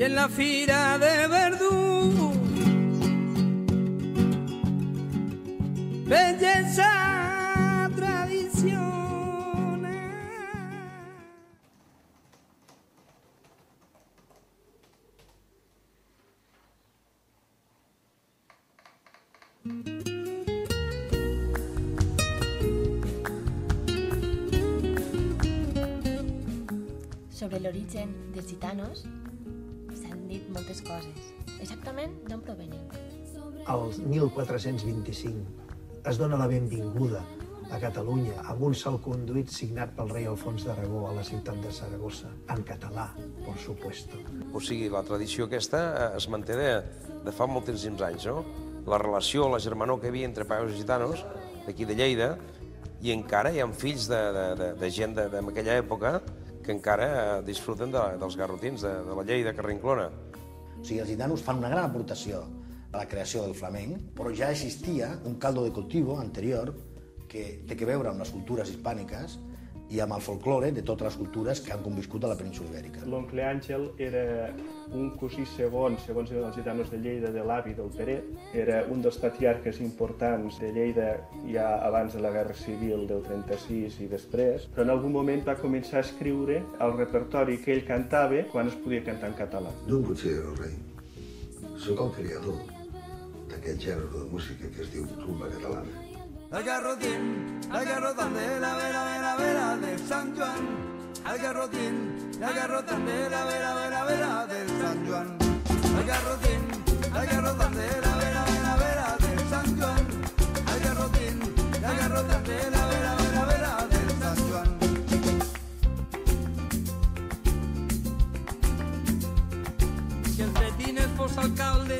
en la fira de Verdú. Belleza tradicional. Sobre l'origen dels gitanos s'han dit moltes coses. Exactament d'on provenen? Al 1425 es dona la benvinguda a Catalunya amb un salconduit signat pel rei Alfons d'Aragó a la ciutat de Saragossa, en català, por supuesto. O sigui, la tradició aquesta es manté de fa moltíssims anys, no? La relació, la germanor que hi havia entre paios i gitanos, d'aquí de Lleida, i encara hi ha fills de gent d'aquella època que encara disfruten dels garrotins de la Lleida Carrinclona. O sigui, els gitanos fan una gran aportació a la creació del flamenc, però ja existia un caldo de cultivo anterior que té a veure amb les cultures hispàniques i amb el folklore de totes les cultures que han conviscut a la península Ibèrica. L'oncle Àngel era un cosí segon, segons els gitanos de Lleida, de l'avi del Peret. Era un dels patriarques importants de Lleida ja abans de la Guerra Civil del 36 i després, però en algun moment va començar a escriure el repertori que ell cantava quan es podia cantar en català. No em considero rei. Soc el creador d'aquest gènere de música que es diu rumba catalana. El garrotín de la vera del San Juan. El garrotín de la vera del San Juan. El garrotín de la vera del San Juan. El garrotín de la vera del San Juan. Si el Betín fos alcalde